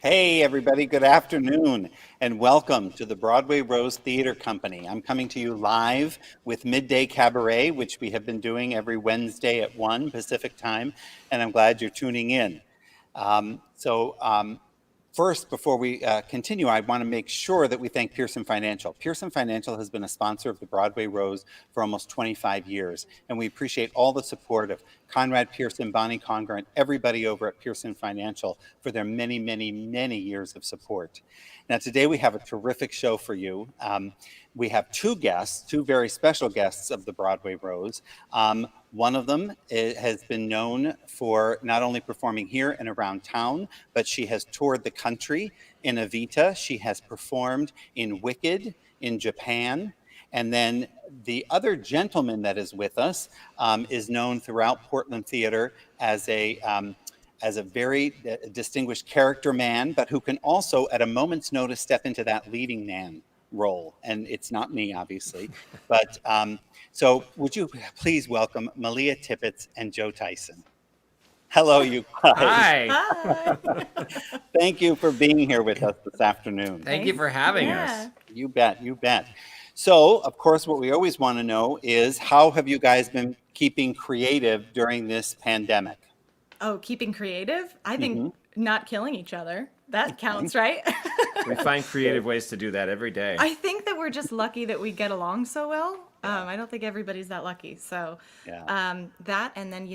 Hey, everybody, good afternoon, and welcome to the Broadway Rose Theater Company. I'm coming to you live with Midday Cabaret, which we have been doing every Wednesday at 1 Pacific time, and I'm glad you're tuning in. First, before we continue, I want to make sure that we thank Pearson Financial. Pearson Financial has been a sponsor of the Broadway Rose for almost 25 years, and we appreciate all the support of Conrad Pearson, Bonnie Conger, and everybody over at Pearson Financial for their many, many, many years of support. Now, today we have a terrific show for you. We have two guests, two very special guests of the Broadway Rose. One of them has been known for not only performing here and around town, but she has toured the country in Evita. She has performed in Wicked in Japan. And then the other gentleman that is with us is known throughout Portland theater as a very distinguished character man, but who can also, at a moment's notice, step into that leading man role. And it's not me, obviously. But so would you please welcome Malia Tippets and Joe Theissen. Hello, you guys. Hi. Hi. Thank you for being here with us this afternoon. Thank you for having us. You bet, you bet. So, of course, what we always want to know is how have you guys been keeping creative during this pandemic? Oh, keeping creative? I think not killing each other. That counts, right? We find creative ways to do that every day. I think that we're just lucky that we get along so well. I don't think everybody's that lucky. So that, and then,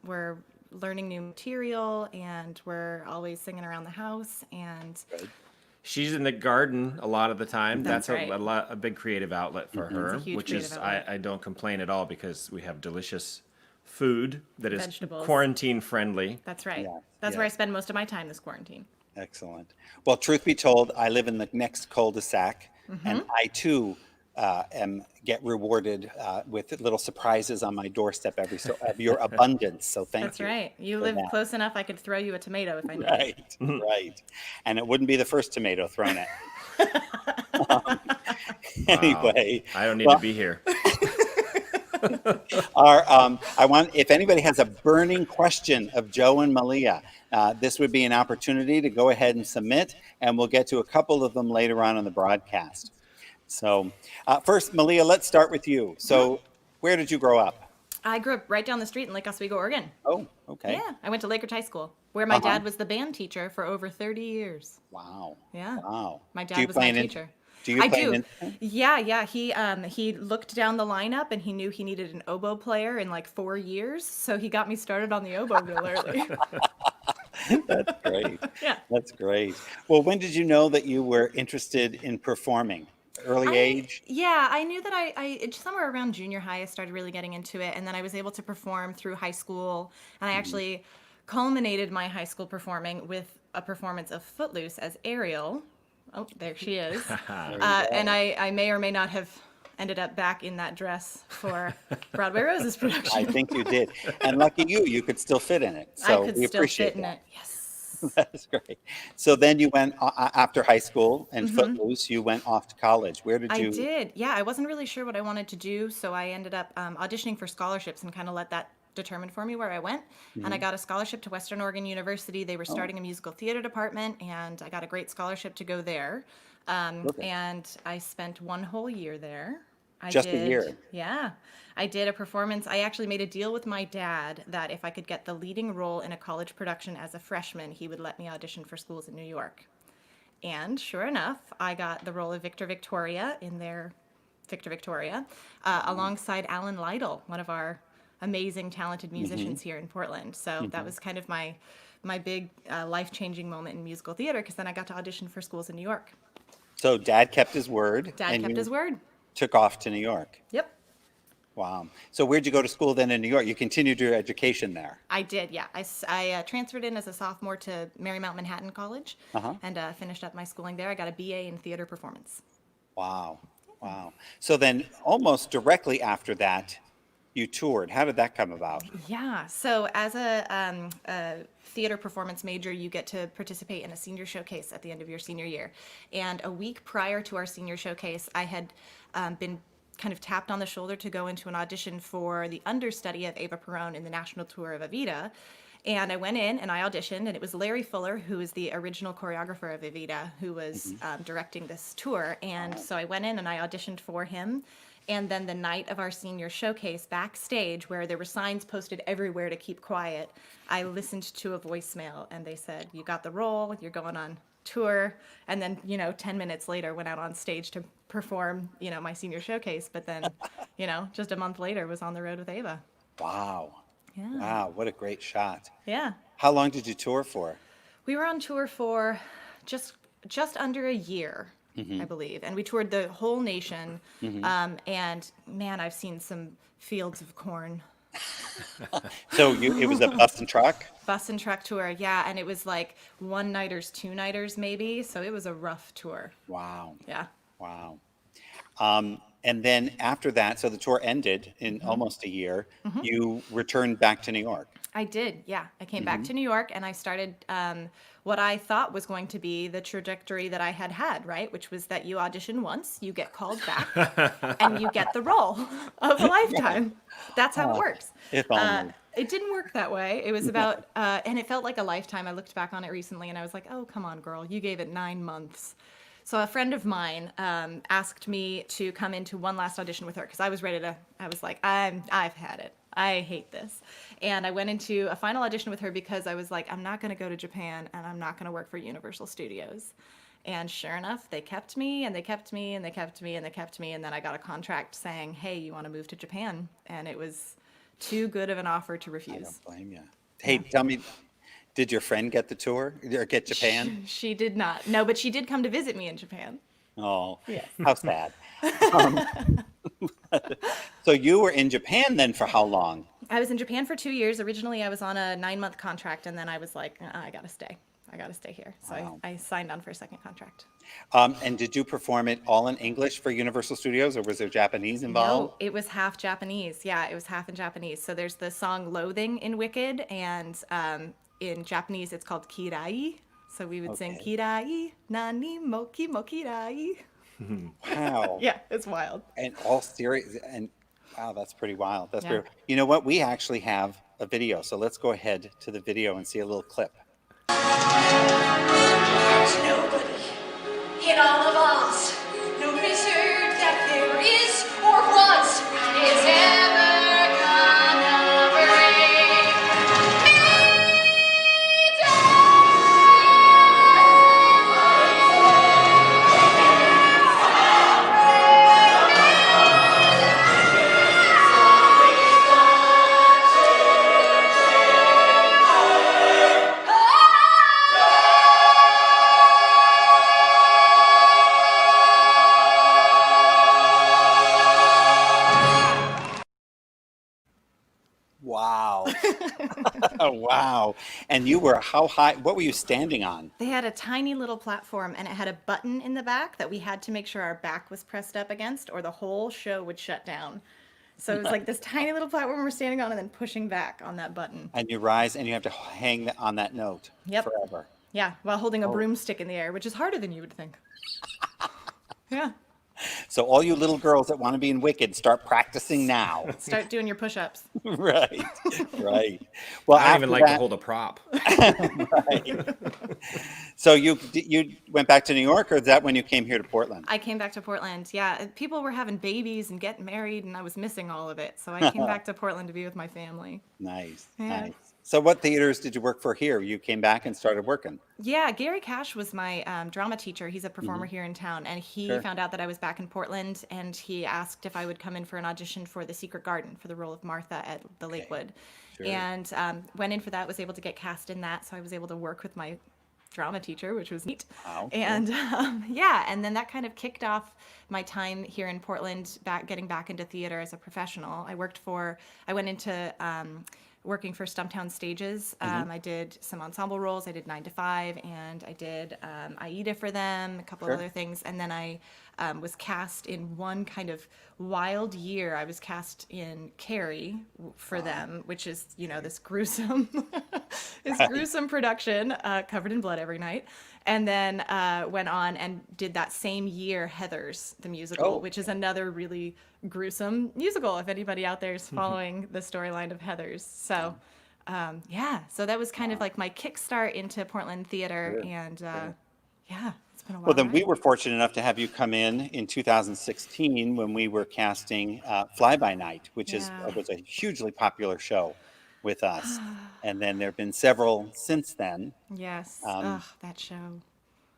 we're learning new material, and we're always singing around the house. And She's in the garden a lot of the time. That's That's right. a big creative outlet for her, It's a huge which is creative outlet. I don't complain at all because we have delicious food that is Vegetables. quarantine friendly. That's right. Yeah, That's yeah. where I spend most of my time this quarantine. Excellent. Well, truth be told, I live in the next cul-de-sac, and I too get rewarded with little surprises on my doorstep of your abundance. So thank That's you. right. You for live that. close enough, I could throw you a tomato if I needed. Right, right. And it wouldn't be the first tomato thrown at me. Anyway, I don't need well, to be here. if anybody has a burning question of Joe and Malia, this would be an opportunity to go ahead and submit, and we'll get to a couple of them later on in the broadcast. So first, Malia, let's start with you. So where did you grow up? I grew up right down the street in Lake Oswego, Oregon. Oh, okay. Yeah, I went to Lakeridge High School, where my dad was the band teacher for over 30 years. Wow. Yeah. Wow. My Do dad you was play my an in- teacher. Do you I play an do. instrument? Yeah. He looked down the lineup and he knew he needed an oboe player in like 4 years, so he got me started on the oboe real early. That's great. Yeah. That's great. Well, when did you know that you were interested in performing? Early age? Yeah, I knew that somewhere around junior high, I started really getting into it, and then I was able to perform through high school, and I actually culminated my high school performing with a performance of Footloose as Ariel. Oh, there she is. And I may or may not have ended up back in that dress for Broadway Rose's I production. think you did. And lucky you could still fit in it. So I could we still appreciate fit in that. it. Yes. That's great. So then you went after high school and Footloose, you went off to college. Where did I you? did. Yeah, I wasn't really sure what I wanted to do, so I ended up auditioning for scholarships and kind of let that determine for me where I went. And I got a scholarship to Western Oregon University. They were starting a musical theater department, and I got a great scholarship to go there. Perfect. And I spent one whole year there. Just a year? Yeah. I did a performance. I actually made a deal with my dad that if I could get the leading role in a college production as a freshman, he would let me audition for schools in New York. And sure enough, I got the role of Victor Victoria in their Victor Victoria, alongside Alan Lytle, one of our amazing, talented musicians here in Portland. So that was kind of my big life-changing moment in musical theater, because then I got to audition for schools in New York. So dad kept his word. Dad and kept you his word. Took off to New York. Yep. Wow. So where'd you go to school then in New York? You continued your education there. I did, yeah. I transferred in as a sophomore to Marymount Manhattan College and finished up my schooling there. I got a BA in theater performance. Wow. Wow. So then almost directly after that, you toured. How did that come about? Yeah, so as a theater performance major, you get to participate in a senior showcase at the end of your senior year. And a week prior to our senior showcase, I had been kind of tapped on the shoulder to go into an audition for the understudy of Ava Perón in the national tour of Evita. And I went in and I auditioned, and it was Larry Fuller, who is the original choreographer of Evita, who was directing this tour. And so I went in and I auditioned for him. And then the night of our senior showcase, backstage, where there were signs posted everywhere to keep quiet, I listened to a voicemail, and they said, "You got the role, you're going on tour." And then, 10 minutes later, went out on stage to perform, my senior showcase. But then, just a month later, was on the road with Ava. Wow. Yeah. Wow, what a great shot. Yeah. How long did you tour for? We were on tour for just under a year, I believe, and we toured the whole nation. And man, I've seen some fields of corn. So it was a bus and truck? Bus and truck tour, yeah, and it was like one-nighters, two-nighters maybe, so it was a rough tour. Wow. Yeah. Wow. And then after that, so the tour ended in almost a year. You returned back to New York. I did, yeah. I came back to New York, and I started what I thought was going to be the trajectory that I had, right? Which was that you audition once, you get called back, and you get the role of a lifetime. That's how it works. If only. It didn't work that way. It was about, and it felt like a lifetime. I looked back on it recently, and I was like, oh, come on, girl. You gave it 9 months. So a friend of mine asked me to come into one last audition with her because I was ready to, I was like, I've had it. I hate this. And I went into a final audition with her because I was like, I'm not going to go to Japan, and I'm not going to work for Universal Studios. And sure enough, they kept me, and they kept me, and they kept me, and they kept me. And then I got a contract saying, hey, you want to move to Japan? And it was too good of an offer to I refuse. don't blame you. Hey, tell me, did your friend get the tour or get Japan? She did not. No, but she did come to visit me in Japan. Oh, Yes. how sad. Um, so you were in Japan then for how long? I was in Japan for 2 years. Originally, I was on a 9-month contract, and then I was like, I gotta stay. I gotta stay here. So Wow. I signed on for a second contract. And did you perform it all in English for Universal Studios, or was there Japanese involved? No, it was half Japanese. Yeah, it was half in Japanese. So there's the song Loathing in Wicked, and in Japanese, it's called Kirai. So we would sing Okay. Kirai, Nani Moki Mokirai. Wow. Yeah, it's wild. And all serious. And wow, that's pretty wild. That's Yeah. pretty. You know what? We actually have a video. So let's go ahead to the video and see a little clip. There's nobody in all of Oz, no wizard that there is or was, is ever gonna bring me down. Wow. Wow. And you were how high? What were you standing on? They had a tiny little platform, and it had a button in the back that we had to make sure our back was pressed up against, or the whole show would shut down. So it was like this tiny little platform we're standing on, and then pushing back on that button. And you rise and you have to hang on that note Yep. forever. Yeah, while holding a broomstick in the air, which is harder than you would think. Yeah. So all you little girls that want to be in Wicked, start practicing now. Start doing your push-ups. Right. Right. Well, I don't even after like to that- hold a prop. Right. So you went back to New York, or is that when you came here to Portland? I came back to Portland. Yeah, people were having babies and getting married, and I was missing all of it. So I came back to Portland to be with my family. Nice. Yeah. Nice. So what theaters did you work for here? You came back and started working. Yeah, Gary Cash was my drama teacher. He's a performer here in town, and he Sure. found out that I was back in Portland, and he asked if I would come in for an audition for The Secret Garden for the role of Martha at the Lakewood. Sure. And went in for that, was able to get cast in that, so I was able to work with my drama teacher, which was neat. Wow, cool. And yeah, and then that kind of kicked off my time here in Portland, getting back into theater as a professional. I went into working for Stumptown Stages. I did some ensemble roles. I did 9 to 5, and I did Aida for them, a couple Sure. of other things. And then I was cast in one kind of wild year. I was cast in Carrie for them, which is, this gruesome, gruesome production covered in blood every night. And then went on and did that same year Heathers, the musical, Oh. which is another really gruesome musical, if anybody out there is following the storyline of Heathers. So Yeah, so that was kind of like my kickstart into Portland theater, Sure, and sure. yeah, it's been a Well, wild then we ride. were fortunate enough to have you come in 2016 when we were casting Fly By Night, which Yeah. was a hugely popular show with us. And then there have been several since then. Yes. Um, Ugh, that show.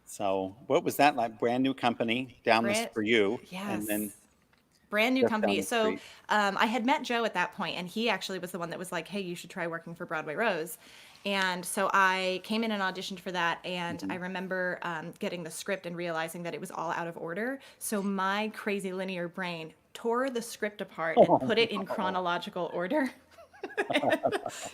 so what was that like? Brand new company down this Brand, for you, and yes. then Brand new just down company. the So street. I had met Joe at that point, and he actually was the one that was like, "Hey, you should try working for Broadway Rose." And so I came in and auditioned for that, and I Mhm. remember getting the script and realizing that it was all out of order. So my crazy linear brain tore the script apart and Oh, put it in no. chronological order.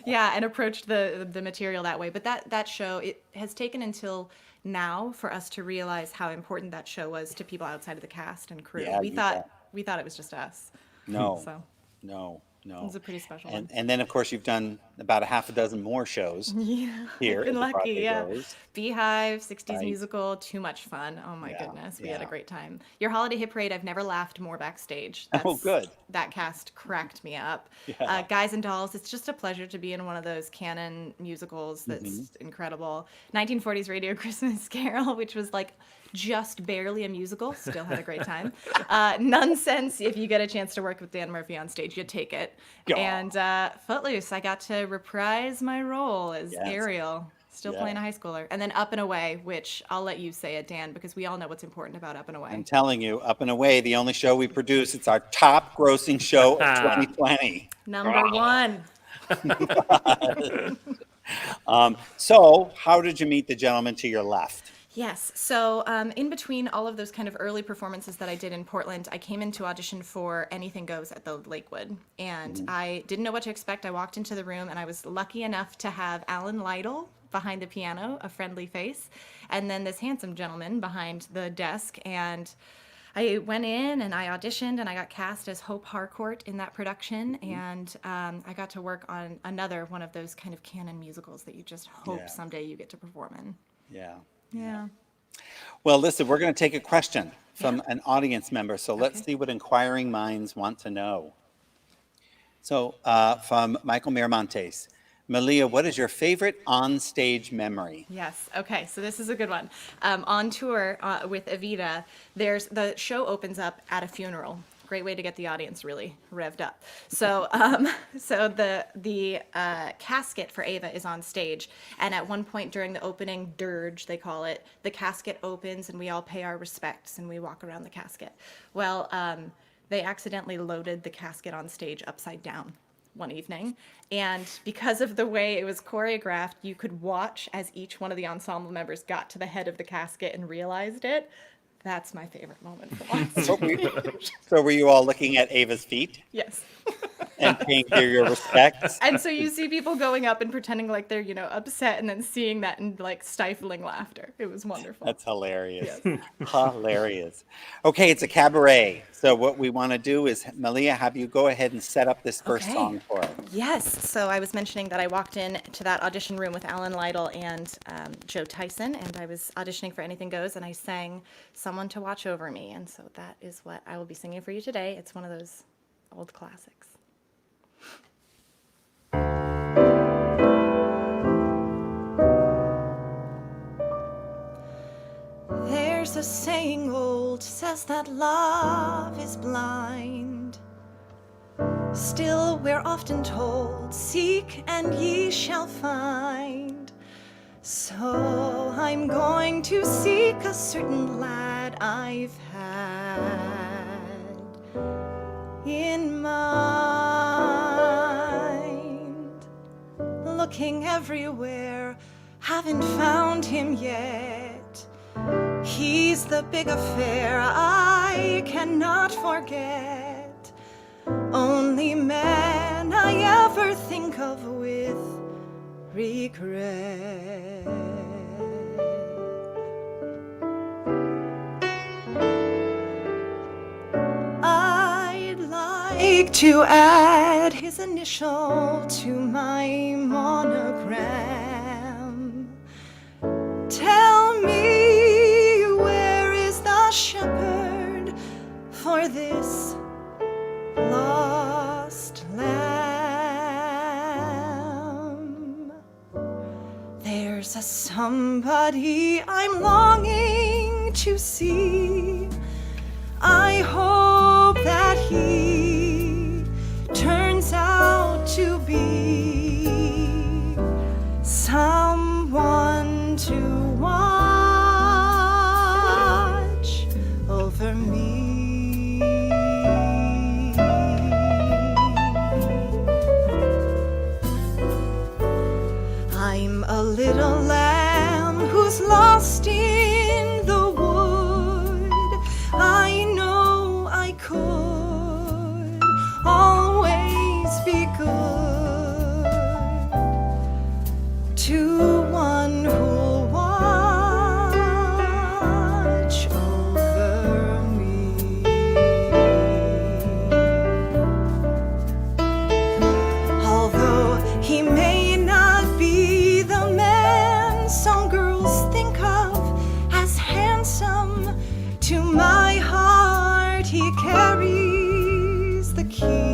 Yeah, and approached the material that way. But that show, it has taken until now for us to realize how important that show was to people outside of the cast and crew. Yeah, you bet. We thought it was just us. No, So no, it was no. a pretty special And one. and then of course you've done about a half a dozen more shows Yeah, I've here been at the lucky. Broadway Yeah. Rose, Beehive, 60s right? musical, too much fun. Oh my Yeah, goodness, we had a yeah. great time. Your holiday hit parade, I've never laughed more backstage. Oh, good. That cast cracked me up. Yeah. Guys and Dolls, it's just a pleasure to be in one of those canon musicals Hmm. that's incredible. 1940s Radio Christmas Carol, which was like just barely a musical, still had a great time. Nonsense, if you get a chance to work with Dan Murphy on stage, you take it. Yeah. And Footloose, I got to reprise my role as Yes. Ariel, still Yeah. playing a high schooler. And then Up and Away, which I'll let you say it, Dan, because we all know what's important about Up and I'm Away. telling you, Up and Away, the only show we produce, it's our top grossing show of 2020. Number one. So how did you meet the gentleman to your left? Yes. So, in between all of those kind of early performances that I did in Portland, I came in to audition for Anything Goes at the Lakewood. And Mhm. I didn't know what to expect. I walked into the room and I was lucky enough to have Alan Lytle behind the piano, a friendly face, and then this handsome gentleman behind the desk. And I went in and I auditioned and I got cast as Hope Harcourt in that production. And I got to work on another one of those kind of canon musicals that you just hope Yeah. someday you get to perform in. Yeah. Yeah. Well, listen, we're going to take a question from Yeah. an audience member. So let's Okay. see what inquiring minds want to know. So from Michael Miramontes, Malia, what is your favorite on-stage memory? Yes. Okay. So this is a good one. On tour with Evita, the show opens up at a funeral. Great way to get the audience really revved up. So, so the casket for Ava is on stage, and at one point during the opening dirge, they call it, the casket opens, and we all pay our respects, and we walk around the casket. Well, they accidentally loaded the casket on stage upside down one evening, and because of the way it was choreographed, you could watch as each one of the ensemble members got to the head of the casket and realized it. That's my favorite moment from on So were, stage. so were you all looking at Ava's feet Yes. and paying your respects? And so you see people going up and pretending like they're, upset, and then seeing that and like stifling laughter. It was wonderful. That's hilarious. Hilarious. Okay, it's a cabaret. So what we want to do is, Malia, have you go ahead and set up this first Okay. song for us. Yes. So I was mentioning that I walked in to that audition room with Alan Lytle and Joe Theissen, and I was auditioning for Anything Goes, and I sang Someone to Watch Over Me. And so that is what I will be singing for you today. It's one of those old classics. There's a saying old says that love is blind. Still, we're often told, seek and ye shall find. So I'm going to seek a certain lad I've had in mind. Looking everywhere, haven't found him yet. He's the big affair I cannot forget. Only man I ever think of with regret. I'd like to add his initial to my monogram. Tell me, where is the shepherd for this lost lamb? a somebody I'm longing to see. I hope that he turns out to be someone to watch over me. I'm a little lamb who's lost in the wood. I know I could always be good to one who'll watch over me. Although he may not be the man some girls think of as handsome, to my heart he carries the key.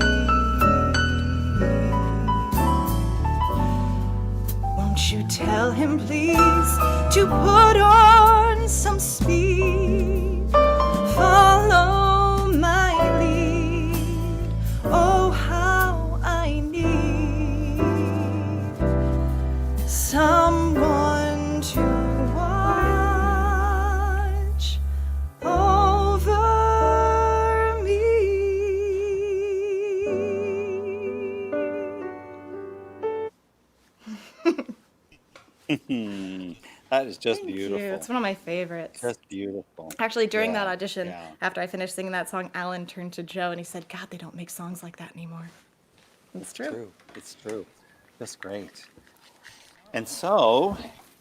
Won't you tell him please to put on some speed, follow my lead. Oh, how I need someone to watch over me. That is just Thank beautiful. you. It's one of my favorites. Just beautiful. Actually, during Yeah, that audition, yeah. after I finished singing that song, Alan turned to Joe and he said, God, they don't make songs like that anymore. It's true. True. It's true. That's great. And so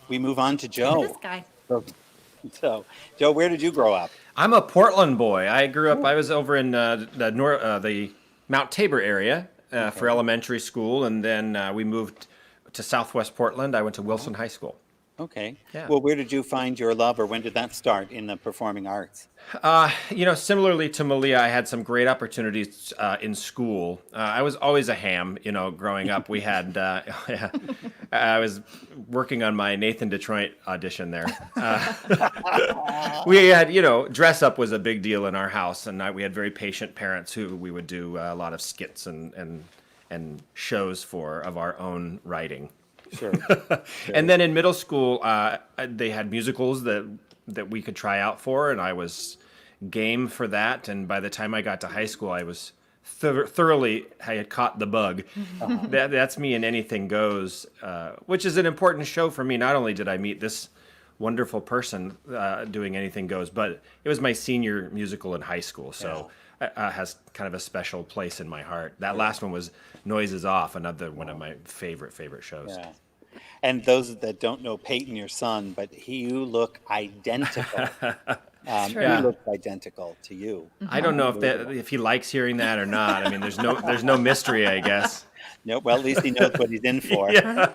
we move on to Joe. This guy. So, Joe, where did you grow up? I'm a Portland boy. I grew up. I was over in the Mount Tabor area for elementary school, and then we moved to Southwest Portland. I went to Wilson High School. Okay. Yeah. Well, where did you find your love, or when did that start in the performing arts? Similarly to Malia, I had some great opportunities in school. I was always a ham, growing up. We had, I was working on my Nathan Detroit audition there. We had, dress up was a big deal in our house, and we had very patient parents who we would do a lot of skits and shows of our own writing. Sure. And then in middle school, they had musicals that we could try out for, and I was game for that. And by the time I got to high school, I was I had caught the bug. That's me in Anything Goes, which is an important show for me. Not only did I meet this wonderful person doing Anything Goes, but it was my senior musical in high school, so has kind of a special place in my heart. That last one was Noises Off, another one of my favorite shows. Yeah. And those that don't know Peyton, your son, but you look identical. He looks identical to you. I don't know if he likes hearing that or not. I mean, there's no mystery, I guess. No, well, at least he knows what he's in for. Yeah.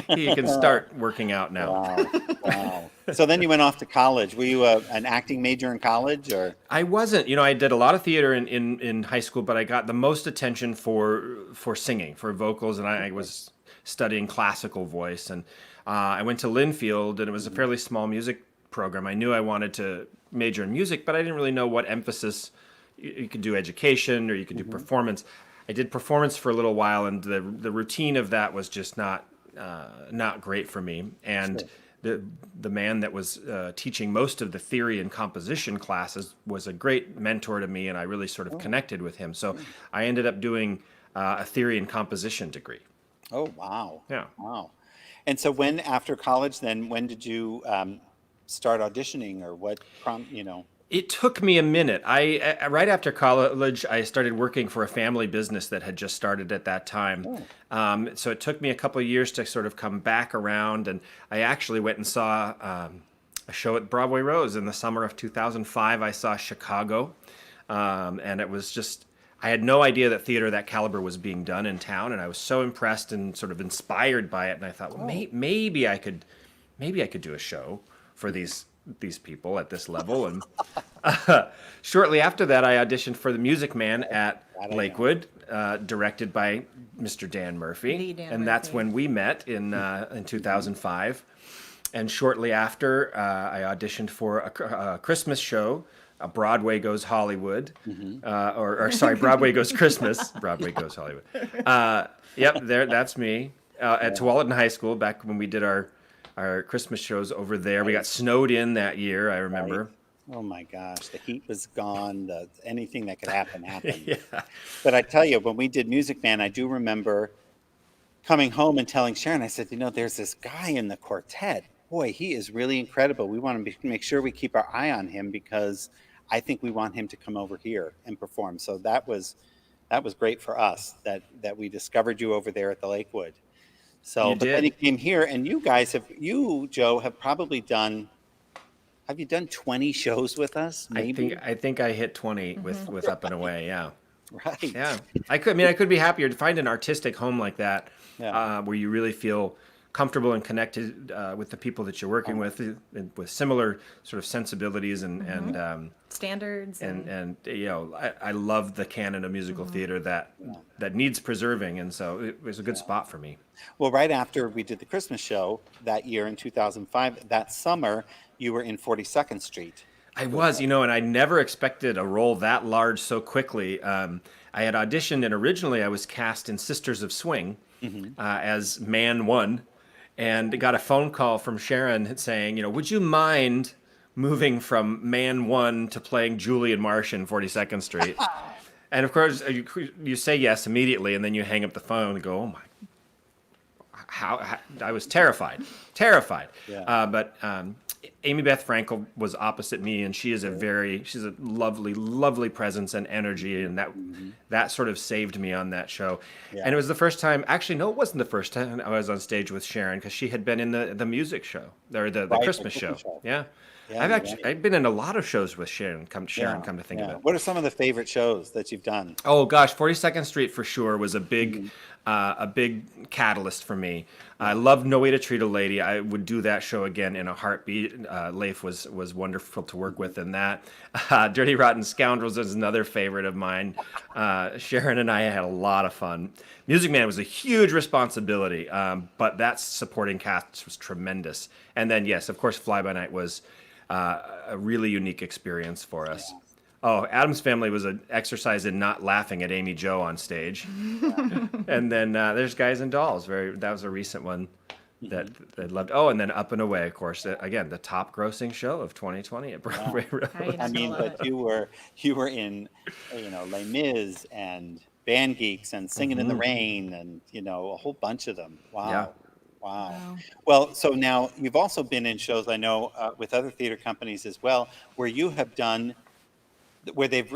He can start working out now. Wow. So then you went off to college. Were you an acting major in college, or? I wasn't. I did a lot of theater in high school, but I got the most attention for singing, for vocals, and I was studying classical voice. And I went to Linfield, and it was a fairly small music program. I knew I wanted to major in music, but I didn't really know what emphasis. You could do education or you could do performance. I did performance for a little while, and the routine of that was just not great for me. And the man that was teaching most of the theory and composition classes was a great mentor to me, and I really sort of connected with him. So I ended up doing a theory and composition degree. Oh, wow. Yeah. Wow. And so after college, then when did you start auditioning, or what It took me a minute. Right after college, I started working for a family business that had just started at that time. So it took me a couple of years to sort of come back around, and I actually went and saw a show at Broadway Rose in the summer of 2005. I saw Chicago, and it was just, I had no idea that theater of that caliber was being done in town, and I was so impressed and sort of inspired by it. And I thought, well, maybe I could do a show for these people at this level. And shortly after that, I auditioned for The Music Man at Lakewood, directed by Mr. Dan Murphy. The Dan and that's Murphy. when we met in 2005. And shortly after, I auditioned for a Christmas show, Broadway Goes Hollywood, or sorry, Broadway Goes Christmas. Broadway Goes Hollywood. Yep, that's me. At Tualatin High School, back when we did our Christmas shows over there. We got snowed in that year, I remember. Oh my gosh, the heat was gone. Anything that could happen happened. Yeah. But I tell you, when we did Music Man, I do remember coming home and telling Sharon, I said, there's this guy in the quartet. Boy, he is really incredible. We want to make sure we keep our eye on him because I think we want him to come over here and perform. So that was great for us that we discovered you over there at the Lakewood. So, You but then did. he came here, and you, Joe, have probably done. Have you done 20 shows with us? Maybe. I think I hit 20 with Up and Away. Yeah. Right. Yeah. I could be happier to find an artistic home like that, Yeah. where you really feel comfortable and connected with the people that you're working with, and with similar sort of sensibilities and Standards. I love the canon of musical theater that needs preserving, and so it was a good spot for me. Well, right after we did the Christmas show that year in 2005, that summer, you were in 42nd Street. I was, and I never expected a role that large so quickly. I had auditioned, and originally I was cast in Sisters of Swing as Man One, and got a phone call from Sharon saying, would you mind moving from Man One to playing Julian Marsh in 42nd Street? And of course, you say yes immediately, and then you hang up the phone and go, oh my. How I was terrified. Yeah. But Amy Beth Frankel was opposite me, and she's a lovely presence and energy, and that sort of saved me on that show. Yeah. And it was the first time. Actually, no, it wasn't the first time I was on stage with Sharon, because she had been in the music show or the Right, Christmas the show. Christmas show. Yeah. Yeah, I've been in a lot of shows with Sharon. Come to think of it. What are some of the favorite shows that you've done? Oh gosh, 42nd Street for sure was a big catalyst for me. I loved No Way to Treat a Lady. I would do that show again in a heartbeat. Leif was wonderful to work with in that. Dirty Rotten Scoundrels is another favorite of mine. Sharon and I had a lot of fun. Music Man was a huge responsibility, but that supporting cast was tremendous. And then yes, of course, Fly By Night was a really unique experience for us. Oh, Addams Family was an exercise in not laughing at Amy Jo on stage. And then there's Guys and Dolls. That was a recent one that I loved. Oh, and then Up and Away, of course. Again, the top grossing show of 2020 at Broadway Rose. I mean, But you were in, Les Mis and Band Geeks and Singing in the Rain and a whole bunch of them. Wow. Yeah. Wow. Well, so now you've also been in shows, I know, with other theater companies as well, where you have done,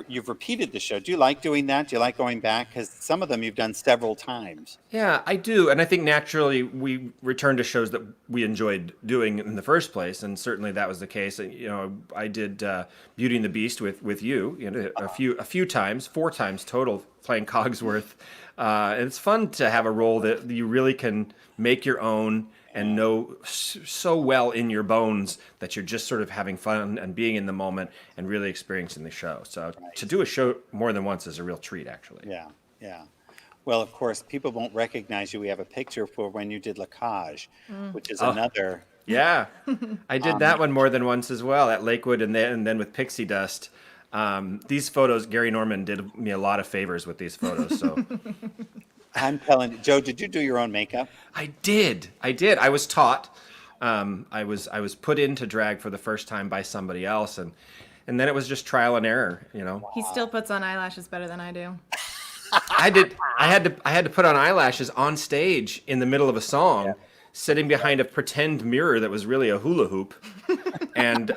you've repeated the show. Do you like doing that? Do you like going back? Because some of them you've done several times. Yeah, I do. And I think naturally we return to shows that we enjoyed doing in the first place. And certainly that was the case. I did Beauty and the Beast with you, a few times, 4 times total, playing Cogsworth. And it's fun to have a role that you really can make your own and know so well in your bones that you're just sort of having fun and being in the moment and really experiencing the show. So to do a show more than once is a real treat, actually. Yeah, yeah. Well, of course, people won't recognize you. We have a picture for when you did La Cage, which is another. Yeah, I did that one more than once as well at Lakewood and then with Pixie Dust. These photos, Gary Norman did me a lot of favors with these photos. So I'm telling you, Joe, did you do your own makeup? I did. I was taught. I was put into drag for the first time by somebody else, and then it was just trial and error. He still puts on eyelashes better than I do. I had to put on eyelashes on stage in the middle of a song, sitting behind a pretend mirror that was really a hula hoop, and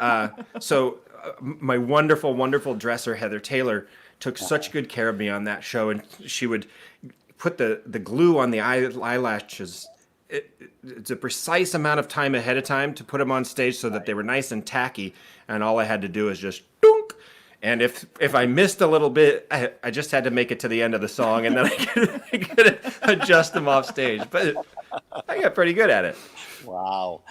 so my wonderful dresser Heather Taylor took such good care of me on that show, and she would put the glue on the eyelashes. It's a precise amount of time ahead of time to put them on stage so that they were nice and tacky, and all I had to do is just dunk. And if I missed a little bit, I just had to make it to the end of the song, and then I could adjust them off stage. But I got pretty good at it. Wow.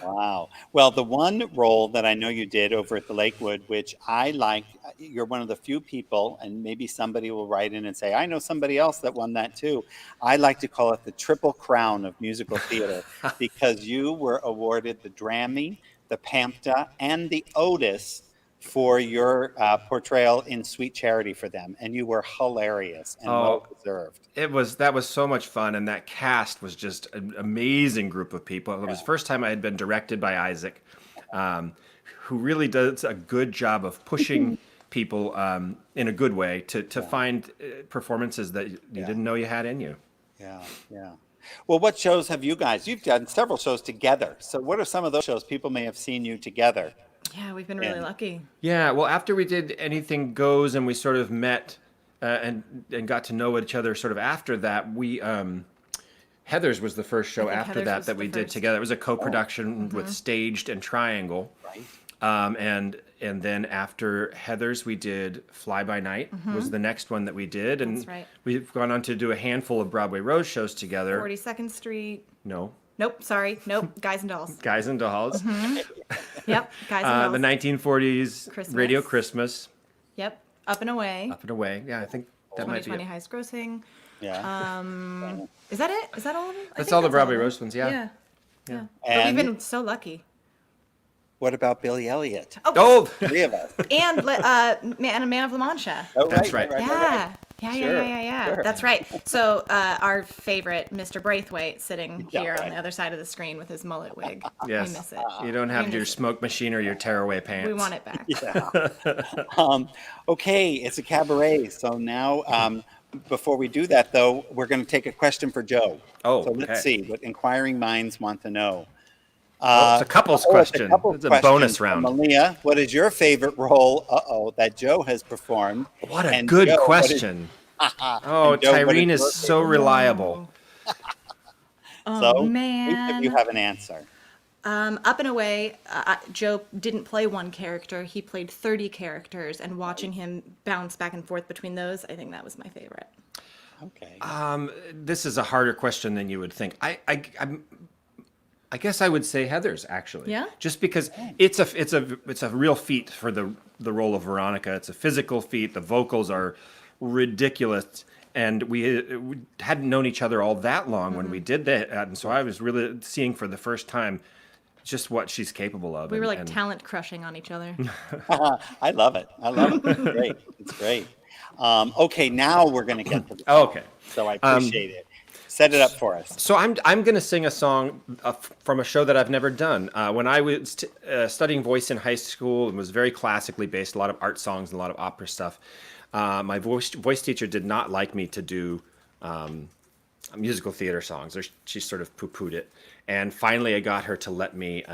Wow. Well, the one role that I know you did over at the Lakewood, which I like, you're one of the few people, and maybe somebody will write in and say, I know somebody else that won that too. I like to call it the Triple Crown of musical theater because you were awarded the Drammy, the PAMTA, and the Otis for your portrayal in Sweet Charity for them. And you were hilarious and well deserved. That was so much fun, and that cast was just an amazing group of people. It was the first time I had been directed by Isaac, who really does a good job of pushing people in a good way to find performances that you didn't know you had in you. Yeah, yeah. Well, what shows have you guys? You've done several shows together. So what are some of those shows people may have seen you together? Yeah, we've been really lucky. Yeah, well, after we did Anything Goes and we sort of met and got to know each other sort of after that, we Heather's was the first show after Heather's that we did together. It was a co-production with Staged and Triangle. Right. And then after Heather's, we did Fly By Night was the next one that we did. And That's right. we've gone on to do a handful of Broadway Rose shows together. 42nd Street. No. Nope, sorry. Nope, Guys and Dolls. Guys and Dolls. Yep, Guys and Dolls. The 1940s Christmas. Radio Christmas. Yep, Up and Away. Up and Away. Yeah, I think that might be 2020 it. highest grossing. Yeah. Is that it? Is that all of them? That's all the Broadway Rose ones, yeah. Yeah. But And we've been so lucky. what about Billy Elliot? Oh, Three of us. And Man of La Mancha. Oh, That's right. Yeah. Sure, Yeah. sure. That's right. So our favorite, Mr. Braithwaite, sitting Yeah, here right. on the other side of the screen with his mullet wig. yes. We miss it. You don't have We your miss it. smoke machine or your tearaway pants. We want it back. Yeah. Okay, it's a cabaret. So now, before we do that, though, we're going to take a question for Joe. Oh, so let's okay. see what inquiring minds want to know. It's a couple's question. It's a bonus round. Malia, what is your favorite role? That Joe has performed? What a And good Joe, what is- question. Oh, And Joe, what Tyrene is is your so favorite? reliable. Oh, So, man. each of you have an answer. Up and Away, Joe didn't play one character. He played 30 characters, and watching him bounce back and forth between those, I think that was my favorite. Okay. This is a harder question than you would think. I guess I would say Heather's actually. Yeah? Just because it's a real feat for the role of Veronica. It's a physical feat. The vocals are ridiculous, and we hadn't known each other all that long when we did that, and so I was really seeing for the first time just what she's capable of. We were like and talent crushing on each other. I love it. It's great. It's great. Okay, now we're going to get to the Oh, song. okay. So I appreciate it. Set it up for us. So I'm going to sing a song from a show that I've never done. When I was studying voice in high school, it was very classically based, a lot of art songs and a lot of opera stuff. My voice teacher did not like me to do musical theater songs. She sort of poo-pooed it. And finally I got her to let me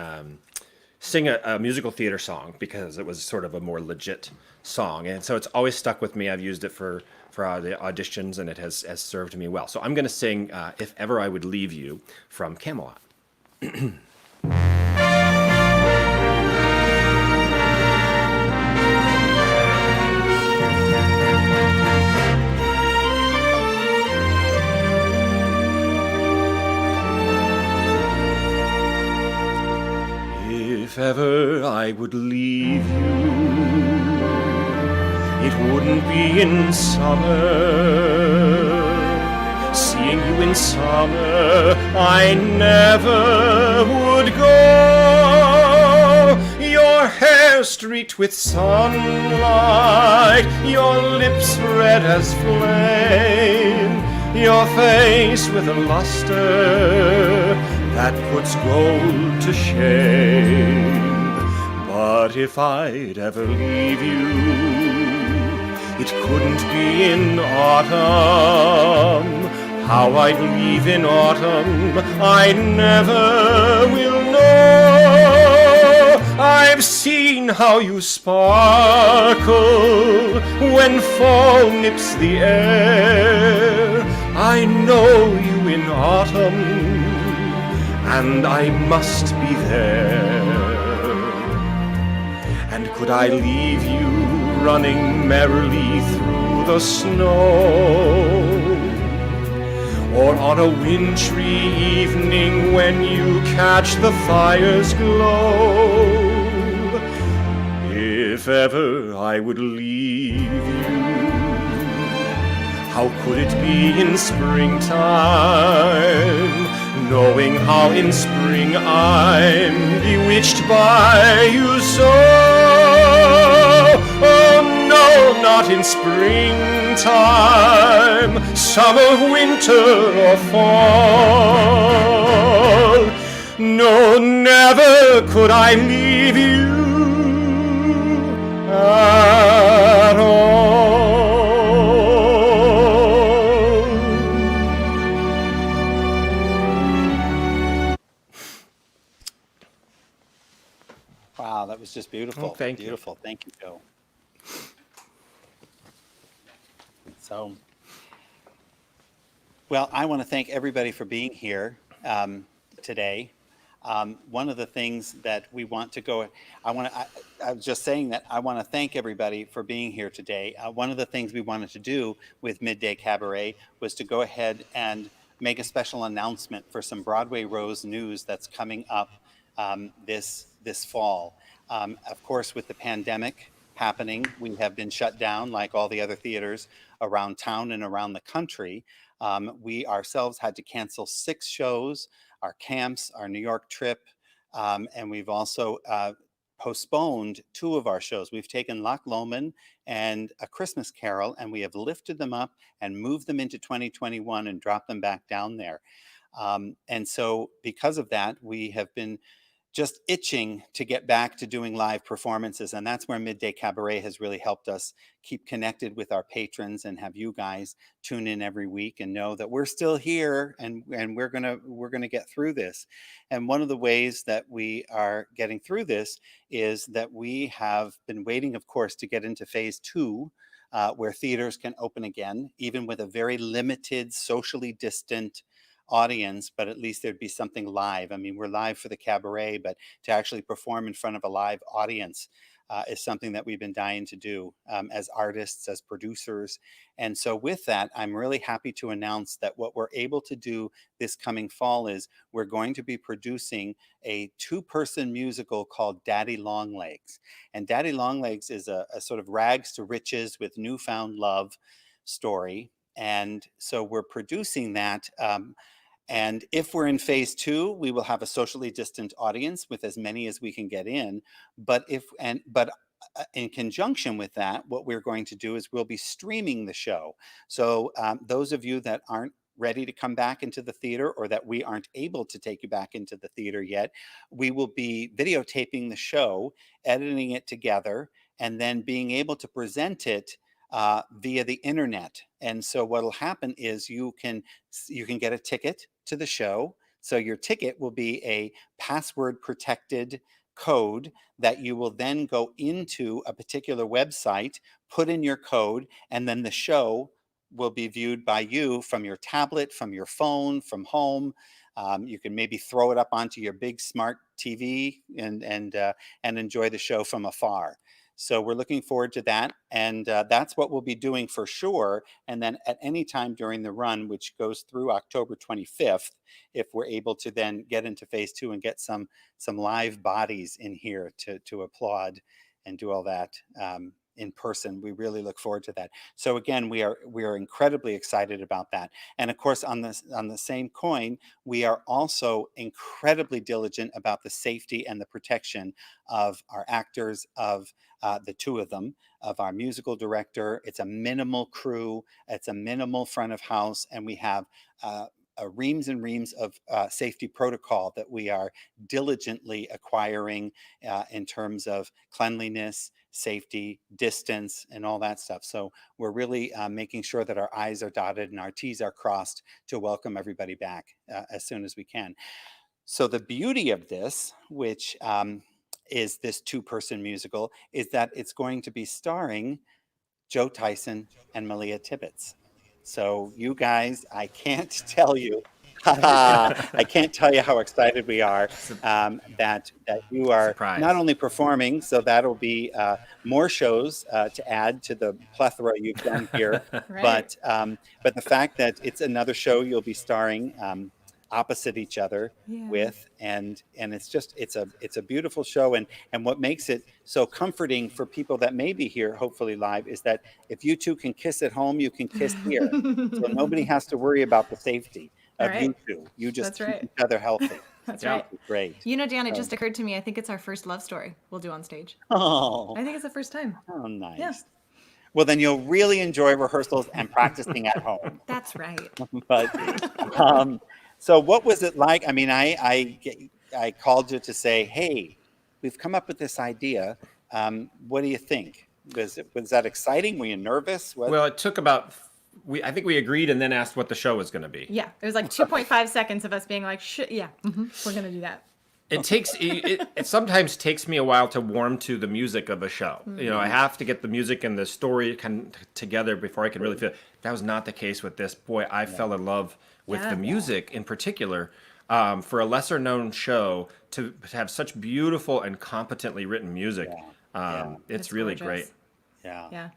sing a musical theater song because it was sort of a more legit song. And so it's always stuck with me. I've used it for the auditions, and it has served me well. So I'm going to sing If Ever I Would Leave You from Camelot. If ever I would leave you, it wouldn't be in summer. Seeing you in summer, I never would go. Your hair streaked with sunlight, your lips red as flame, your face with a luster that puts gold to shame. But if I'd ever leave you, it couldn't be in autumn. How I'd leave in autumn, I never will know. I've seen how you sparkle when fall nips the air. I know you in autumn, and I must be there. And could I leave you running merrily through the snow, or on a wintry evening when you catch the fire's glow. If ever I would leave you, how could it be in springtime, knowing how in spring I'm bewitched by you so? Oh no, not in springtime, summer, winter, or fall. No, never could I leave you at all. Wow, that was just beautiful. Oh, thank you. Beautiful. Thank you, Joe. So, well, I want to thank everybody for being here today. One of the things that we want to go, I was just saying that I want to thank everybody for being here today. One of the things we wanted to do with Midday Cabaret was to go ahead and make a special announcement for some Broadway Rose news that's coming up this fall. Of course, with the pandemic happening, we have been shut down like all the other theaters around town and around the country. We ourselves had to cancel 6 shows, our camps, our New York trip, and we've also postponed 2 of our shows. We've taken Loch Lomond and A Christmas Carol, and we have lifted them up and moved them into 2021 and dropped them back down there. And so because of that, we have been just itching to get back to doing live performances. And that's where Midday Cabaret has really helped us keep connected with our patrons and have you guys tune in every week and know that we're still here and we're gonna get through this. And one of the ways that we are getting through this is that we have been waiting, of course, to get into phase 2, where theaters can open again, even with a very limited, socially distant audience, but at least there'd be something live. I mean, we're live for the cabaret, but to actually perform in front of a live audience is something that we've been dying to do as artists, as producers. And so with that, I'm really happy to announce that what we're able to do this coming fall is we're going to be producing a 2-person musical called Daddy Longlegs. And Daddy Longlegs is a sort of rags to riches with newfound love story. And so we're producing that. And if we're in phase 2, we will have a socially distant audience with as many as we can get in. But in conjunction with that, what we're going to do is we'll be streaming the show. So those of you that aren't ready to come back into the theater or that we aren't able to take you back into the theater yet, we will be videotaping the show, editing it together, and then being able to present it via the internet. And so what'll happen is you can get a ticket to the show. So your ticket will be a password protected code that you will then go into a particular website, put in your code, and then the show will be viewed by you from your tablet, from your phone, from home. You can maybe throw it up onto your big smart TV and enjoy the show from afar. So we're looking forward to that. And that's what we'll be doing for sure. And then at any time during the run, which goes through October 25th, if we're able to then get into phase 2 and get some live bodies in here to applaud and do all that in person, we really look forward to that. So again, we are incredibly excited about that. And of course, on the same coin, we are also incredibly diligent about the safety and the protection of our actors, of the 2 of them, of our musical director. It's a minimal crew, it's a minimal front of house, and we have reams and reams of safety protocol that we are diligently acquiring in terms of cleanliness, safety, distance, and all that stuff. So we're really making sure that our I's are dotted and our T's are crossed to welcome everybody back as soon as we can. So the beauty of this, which is this 2-person musical, is that it's going to be starring Joe Theissen and Malia Tippets. So you guys, I can't tell you I can't tell you how excited we are that you are Surprise. not only performing, so that'll be more shows to add to the plethora you've done here, Right. but the fact that it's another show you'll be starring opposite each other Yeah. with, and it's a beautiful show, and what makes it so comforting for people that may be here, hopefully live, is that if you two can kiss at home, you can kiss here, so nobody has to worry about the safety of you Right. two. You just That's keep right. each other healthy. That's Yeah. right. Great. You know, Dan, it So- just occurred to me. I think it's our first love story we'll do on stage. Oh, I think it's the first time. oh, nice. Yeah. Well, then you'll really enjoy rehearsals and practicing at home. That's right. But so what was it like? I mean, I called you to say, hey, we've come up with this idea. What do you think? Was that exciting? Were you nervous? What? Well, it took about, I think we agreed and then asked what the show was going to be. Yeah. It was like 2.5 seconds of us being like, yeah, we're going to do that. It sometimes takes me a while to warm to the music of a show. You know, I have to get the music and the story kind of together before I can really feel it. That was not the case with this. Boy, I fell in love with Yeah. the music in particular. For a lesser known show to have such beautiful and competently written music, it's really gorgeous. great. Yeah. Yeah.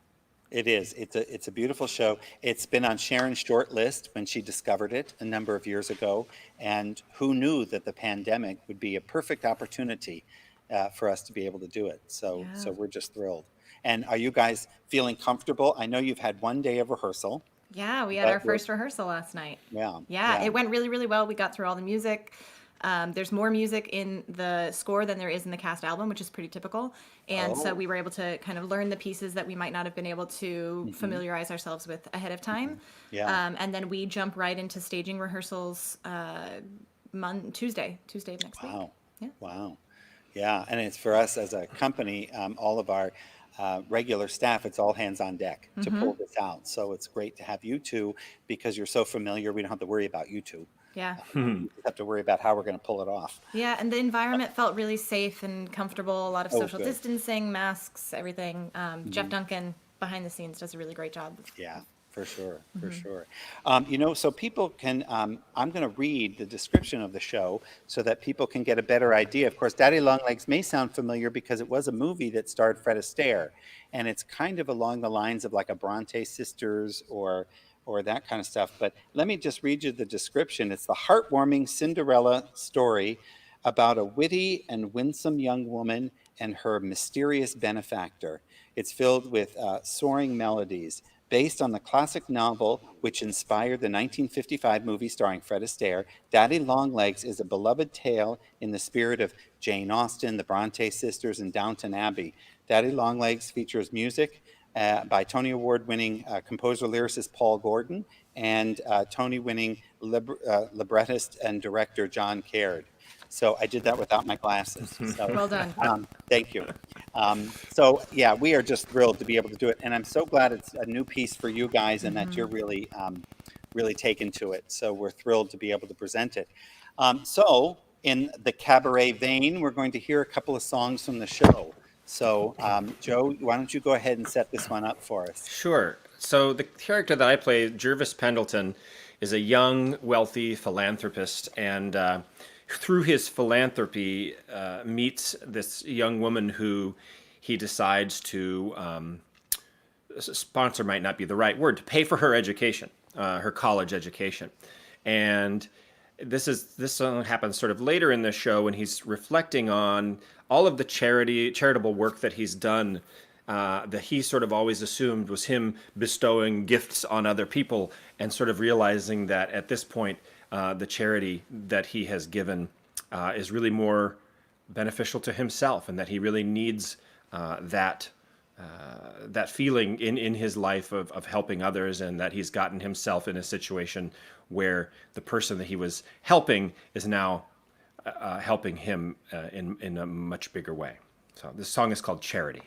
It is. It's a beautiful show. It's been on Sharon's short list when she discovered it a number of years ago. And who knew that the pandemic would be a perfect opportunity for us to be able to do it. So we're just thrilled. And are you guys feeling comfortable? I know you've had one day of rehearsal. Yeah, we had But our first rehearsal last night. Yeah. Yeah, it went really, really well. We got through all the music. There's more music in the score than there is in the cast album, which is pretty typical. And so we were able to kind of learn the pieces that we might not have been able to familiarize ourselves with ahead of time. Yeah. And then we jump right into staging rehearsals Tuesday of next week. Wow. Yeah. Wow. Yeah. And it's for us as a company, all of our regular staff, it's all hands on deck to pull this out. So it's great to have you two because you're so familiar. We don't have to worry about you two. Yeah. We just have to worry about how we're going to pull it off. Yeah, and the environment felt really safe and comfortable. A lot of social good. distancing, masks, everything. Jeff Duncan behind the scenes does a really great job. Yeah, for sure, for sure. So people can, I'm going to read the description of the show so that people can get a better idea. Of course, Daddy Longlegs may sound familiar because it was a movie that starred Fred Astaire, and it's kind of along the lines of like a Bronte Sisters or that kind of stuff. But let me just read you the description. It's the heartwarming Cinderella story about a witty and winsome young woman and her mysterious benefactor. It's filled with soaring melodies. Based on the classic novel which inspired the 1955 movie starring Fred Astaire, Daddy Longlegs is a beloved tale in the spirit of Jane Austen, the Bronte Sisters, and Downton Abbey. Daddy Longlegs features music by Tony Award-winning composer-lyricist Paul Gordon and Tony-winning librettist and director John Caird. So I did that without my glasses. So, Well done. Thank you. We are just thrilled to be able to do it, and I'm so glad it's a new piece for you guys and that you're really, really taken to it. So we're thrilled to be able to present it. So in the cabaret vein, we're going to hear a couple of songs from the show. So, Joe, why don't you go ahead and set this one up for us? Sure. So the character that I play, Jervis Pendleton, is a young, wealthy philanthropist, and through his philanthropy, meets this young woman who he decides to sponsor might not be the right word, to pay for her education, her college education. And this happens sort of later in the show when he's reflecting on all of the charitable work that he's done, that he sort of always assumed was him bestowing gifts on other people, and sort of realizing that at this point, the charity that he has given is really more beneficial to himself, and that he really needs that feeling in his life of helping others, and that he's gotten himself in a situation where the person that he was helping is now helping him in a much bigger way. So this song is called Charity.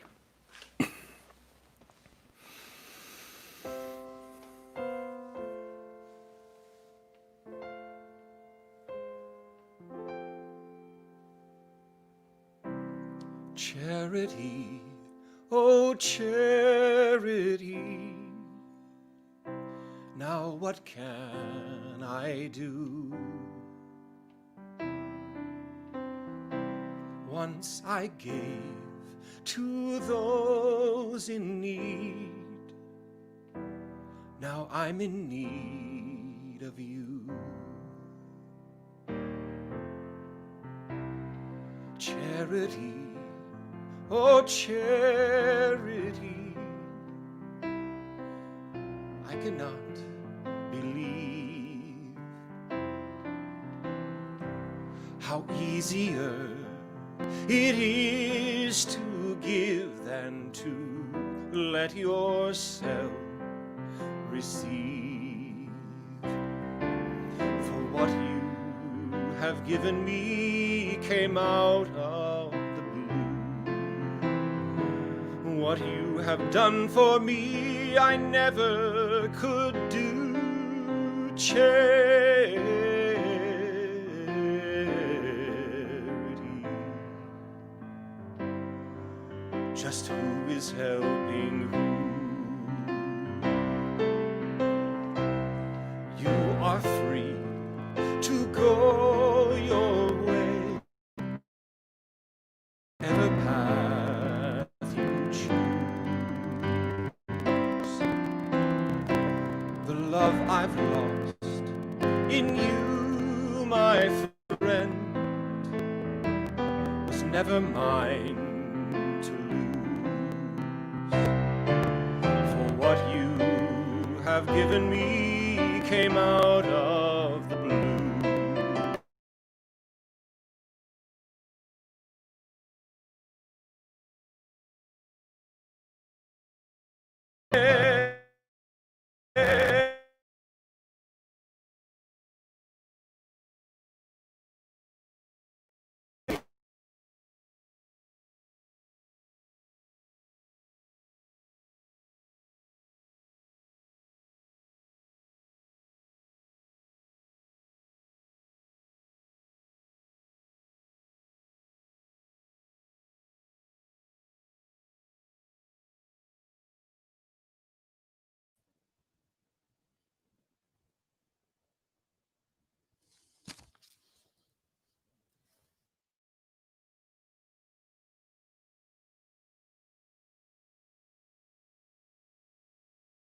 Charity, oh charity, now what can I do? Once I gave to those in need. Now I'm in need of you. Charity, oh charity, I cannot believe how easier it is to give than to let yourself receive. For what you have given me came out of the blue. What you have done for me I never could do. Charity, just who is helping who? You are free to go your way, whatever path you choose. The love I've lost in you, my friend, was never mine to lose. For what you have given me came out of the blue.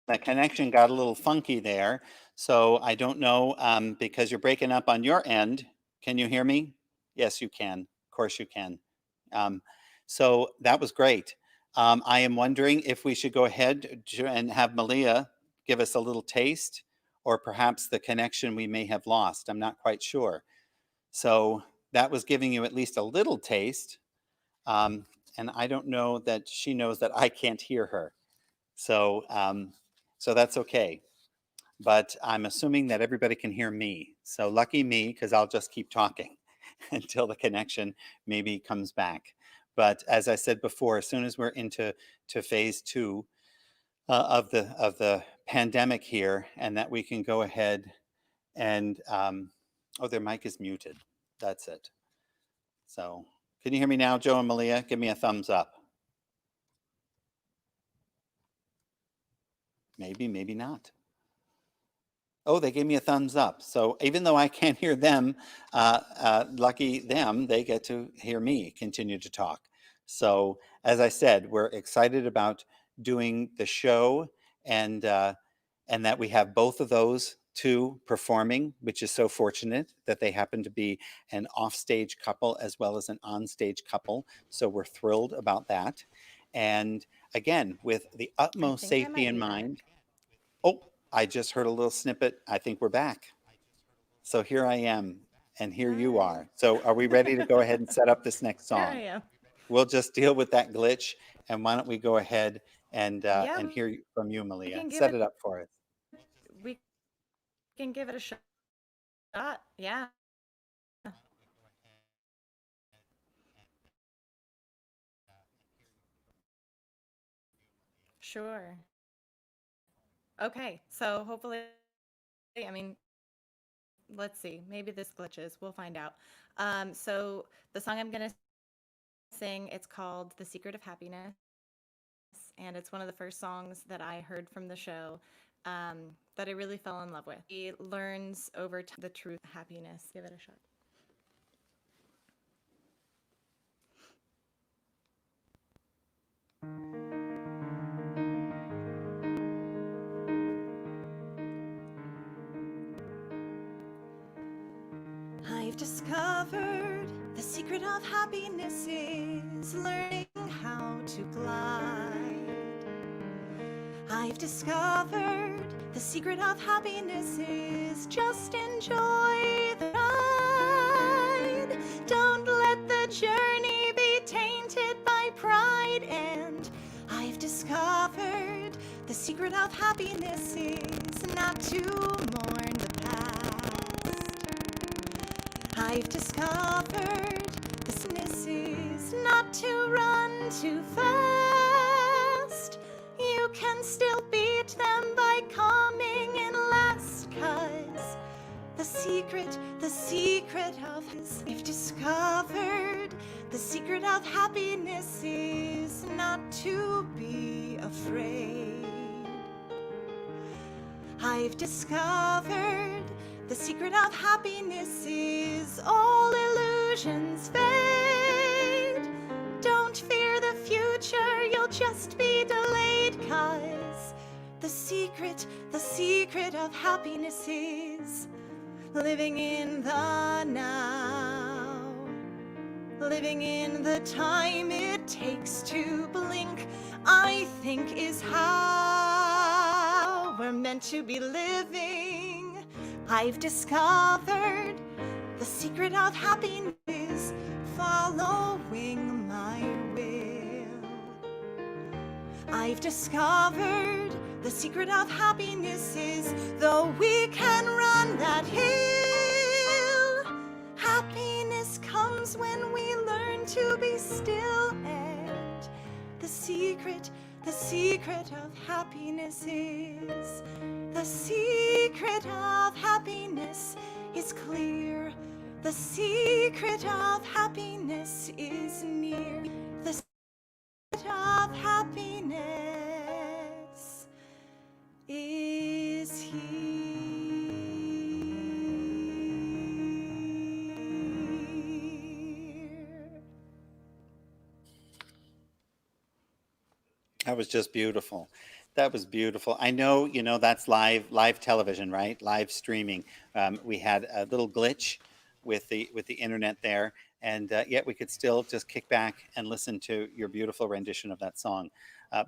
The connection got a little funky there. So I don't know, because you're breaking up on your end. Can you hear me? Yes, you can. Of course you can. Um, so that was great. I am wondering if we should go ahead and have Malia give us a little taste, or perhaps the connection we may have lost. I'm not quite sure. So that was giving you at least a little taste. Um, and I don't know that she knows that I can't hear her. So, so that's okay. But I'm assuming that everybody can hear me. So lucky me, because I'll just keep talking until the connection maybe comes back. But as I said before, as soon as we're into phase two of the pandemic here, and that we can go ahead and oh, their mic is muted. That's it. So can you hear me now, Joe and Malia? Give me a thumbs up. Maybe, maybe not. Oh, they gave me a thumbs up. So even though I can't hear them, lucky them, they get to hear me continue to talk. So as I said, we're excited about doing the show, and that we have both of those two performing, which is so fortunate that they happen to be an offstage couple as well as an onstage couple. So we're thrilled about that. And again, with the utmost think I safety might in be back. mind. Oh, I just heard a little snippet. I think we're back. So here I am, and here you Hi. are. So are we ready to go ahead and set up this next Here I song? am. We'll just deal with that glitch, and why don't we go ahead and Yeah, hear from you, we Malia. can give Set it. it up for us. We can give it a shot. Yeah. Sure. Okay. So hopefully, I mean, let's see. Maybe this glitches. We'll find out. So the song I'm gonna sing, it's called "The Secret of Happiness," and it's one of the first songs that I heard from the show. that I really fell in love with. He learns over the truth, happiness. Give it a shot. I've discovered the secret of happiness is learning how to glide. I've discovered the secret of happiness is just enjoy the ride. Don't let the journey be tainted by pride. And I've discovered the secret of happiness is not to mourn the past. I've discovered this is not to run too fast. You can still beat them by coming in last, 'cause the secret of his, I've discovered the secret of happiness is not to be afraid. I've discovered the secret of happiness is all illusions fade. Don't fear the future, you'll just be delayed, 'cause the secret of happiness is living in the now. Living in the time it takes to blink, I think is how we're meant to be living. I've discovered the secret of happiness is following my will. I've discovered the secret of happiness is though we can run that hill, happiness comes when we learn to be still. And the secret of happiness is, the secret of happiness is clear. The secret of happiness is near. The secret of happiness is here. That was just beautiful. That was beautiful. I know, that's live television, right? Live streaming. We had a little glitch with the internet there, and yet we could still just kick back and listen to your beautiful rendition of that song,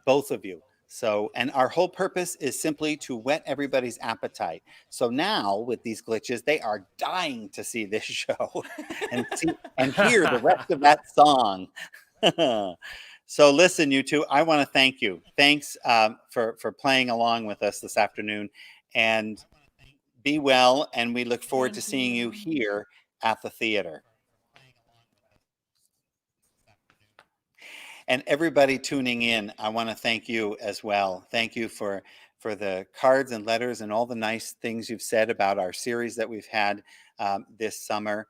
both of you. So, and our whole purpose is simply to whet everybody's appetite. So now with these glitches, they are dying to see this show and hear the rest of that song. So listen, you two, I want to thank you. Thanks for playing along with us this afternoon, and be well. And we look forward to seeing you here at the theater. And everybody tuning in, I want to thank you as well. Thank you for the cards and letters and all the nice things you've said about our series that we've had this summer.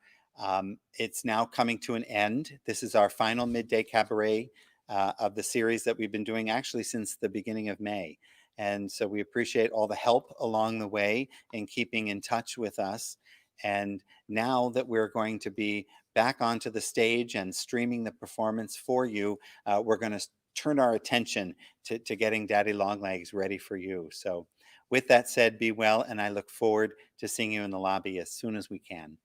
It's now coming to an end. This is our final midday cabaret of the series that we've been doing actually since the beginning of May. And so we appreciate all the help along the way in keeping in touch with us. And now that we're going to be back onto the stage and streaming the performance for you, we're going to turn our attention to getting Daddy Longlegs ready for you. So with that said, be well, and I look forward to seeing you in the lobby as soon as we can.